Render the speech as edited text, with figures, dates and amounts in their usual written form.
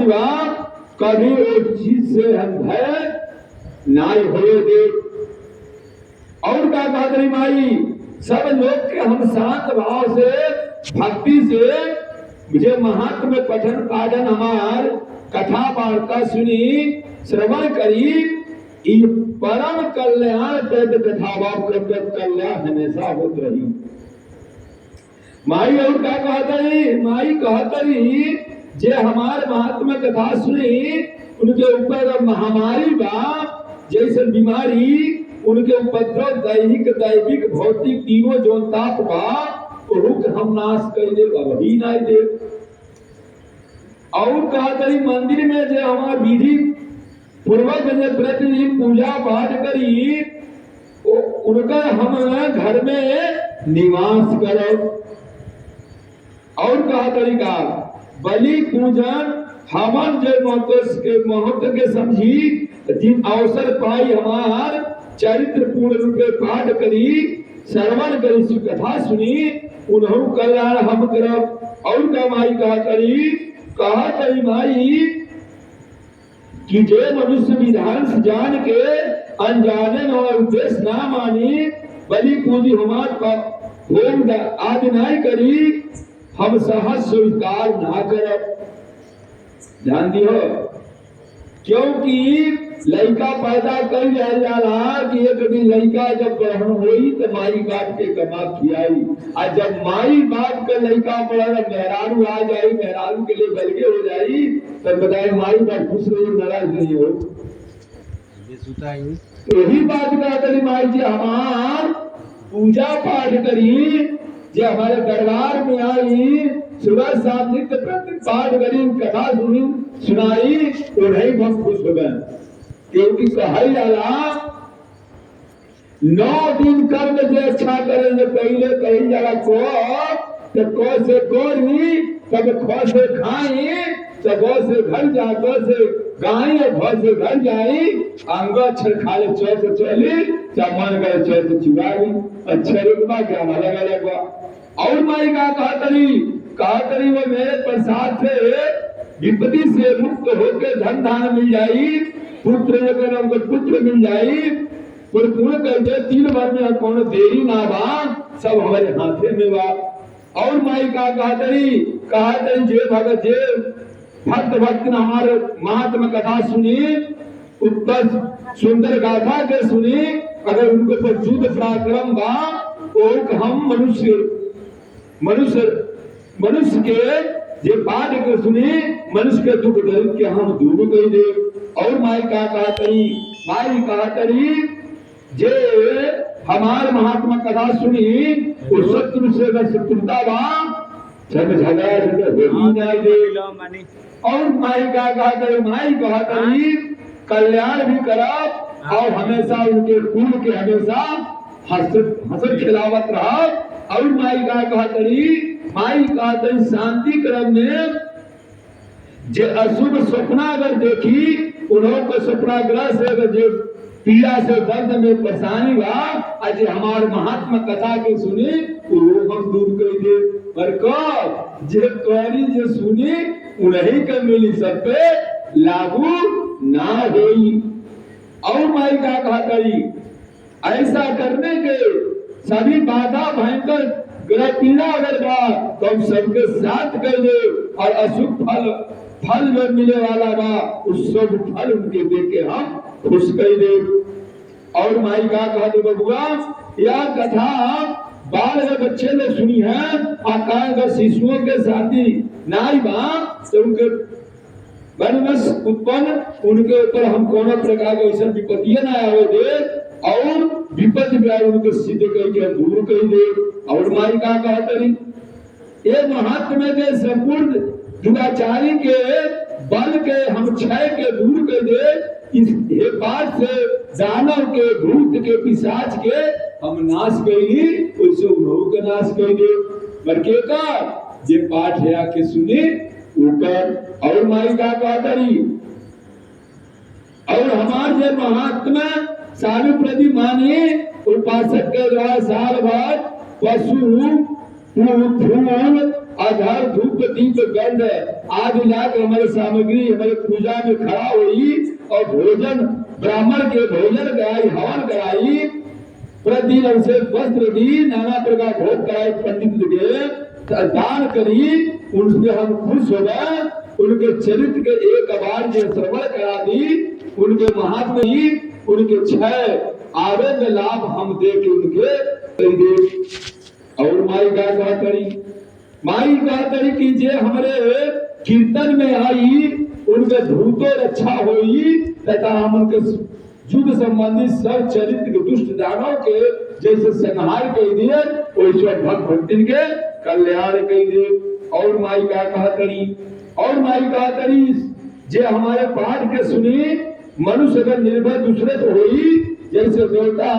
सिवा कभी एक चीज से हम भय नाई हो दे। और क्या कहत रही माई, सब लोग के हम शांत भाव से भक्ति से मुझे महात्म पठन पाठन हमार कथा वार्ता सुनी श्रवण करी, परम कल्याण पद कथा वार्ता कल्याण हमेशा होत रही। माई और क्या कहत रही, माई कहत रही जे हमार महात्मा कथा सुनी उनके ऊपर महामारी बा जैसे बीमारी, उनके उपद्रव दैहिक दैविक भौतिक तीनों जो ताप बा रुक हम नाश कर दे अभी ना दे। और कहा तरी मंदिर में जो हमारा विधि पूर्वक प्रतिदिन पूजा पाठ करी उनका हम घर में निवास करो। और कहा तरीका बलि पूजन हवन जो महत्व के समझी जिन अवसर पाई हमार चरित्र पूर्ण रूपे पाठ करी श्रवण करी कथा सुनी उन्हों कल्याण हम करब। और का माई कहा तरी माई कि जे मनुष्य विधान से जान के अनजाने और उद्देश्य ना मानी बलि पूजी हमार होम आदि नहीं करी हम सहज स्वीकार ना करब। ध्यान दियो, क्योंकि लड़का पैदा कर जाला कि एक दिन लड़का जब ग्रहण हुई तो माई बाप के कमा खियाई, और जब माई बाप का लड़का बड़ा मेहरारू आ जाई मेहरारू के लिए बलगे हो जाई तब बताए माई बाप खुश रही नाराज नहीं हो। यही बात का करी माई जी हमार पूजा पाठ करी जो हमारे दरबार में आई सुबह शाम नित्य प्रति पाठ करी कथा सुनी सुनाई उन्हें हम खुश हो गए। क्योंकि कहा जाला 9 दिन कर्म से अच्छा करेंगे पहले कही जाला को से गोरी तब ख से खाई तब से घर जा से गाय और से घर जाई अंग अक्षर खाले चौ से चली मन गए चौ से चुराई अच्छा रुकवा क्या अलग अलग हुआ। और माई का कहा तरी वो मेरे प्रसाद से विपत्ति से मुक्त होकर धन धान मिल जाई पुत्र हमको पुत्र मिल जाई पूर्ण कर दे 3 बार में कौन देरी ना बा सब हमारे हाथे में बा। और माई का कहा तरी जे भगत जे भक्त ने हमारे महात्मा कथा सुनी उत्तर सुंदर गाथा के सुनी अगर उनको पर युद्ध पराक्रम बा और हम मनुष्य के जे पाठ के सुनी मनुष्य के दुख दर्द के हम दूर कर दे। और माई कहा तरी जे हमार महात्मा कथा सुनी उस शत्रु से शत्रुता बा सब झगड़ा होगी नहीं दे। और माई कहा तरी कल्याण भी करब और हमेशा उनके कुल के हमेशा हंसत खिलावत रहा। और माई कहा तरी शांति क्रम में जे अशुभ सपना अगर देखी उन्हों को सपनाग्रह से अगर जो पीड़ा से दर्द में परेशानी बा आज हमारे महात्मा कथा के सुनी वो हम दूर कर दे। पर कब जे करी जे सुनी उन्हीं के मिली सब पे लागू ना होई। और माई का कहा करी ऐसा करने के सभी बाधा भयंकर ग्रह पीड़ा अगर बा तो हम सबके साथ कर दे और अशुभ फल में मिले वाला बा उस सब फल उनके दे के हम खुश कर दे। और माई का कहा दे बबुआ यह कथा बाल बच्चे ने सुनी है आकाश शिशुओं के शादी नाई बा तो उनके वनवश उत्पन्न उनके ऊपर हम कोनो प्रकार का ऐसा विपत्तियां ना आवे दे और विपत्ति भी उनको सिद्ध करके दूर कर दे। और माई का कहा तरी ये महात्मा के संपूर्ण दुराचारी के बल के हम क्षय के दूर कर दे। इस बात से दानव के भूत के पिशाच के हम नाश करी वैसे उन्हों का नाश कर दे। बरके का जे पाठ है आके सुने ऊपर। और माई का कहा तरी और हमारे जे महात्मा सालु प्रति माने उपासक के द्वारा साल बाद पशु फूल आधार धूप दीप गंध आज लाकर हमारे सामग्री हमारे पूजा में खड़ा हुई और भोजन ब्राह्मण के भोजन कराई हवन कराई प्रतिदिन हमसे वस्त्र दी नाना प्रकार भोग कराए पंडित के दान करी उनसे हम खुश हो गए उनके चरित्र के एक बार जो श्रवण करा दी उनके महात्मा ही उनके 6 आरोग्य लाभ हम दे के उनके और माई का कहा करी कि जे हमारे कीर्तन में आई उनके धूतो रक्षा हुई तथा हम उनके युद्ध संबंधी सब चरित्र के दुष्ट दानों के जैसे संहार कह दिए वैसे भक्त भक्ति के कल्याण कह दिए और माई का कहा करी जे हमारे पाठ के सुनी मनुष्य अगर निर्भय दूसरे तो हुई जैसे देवता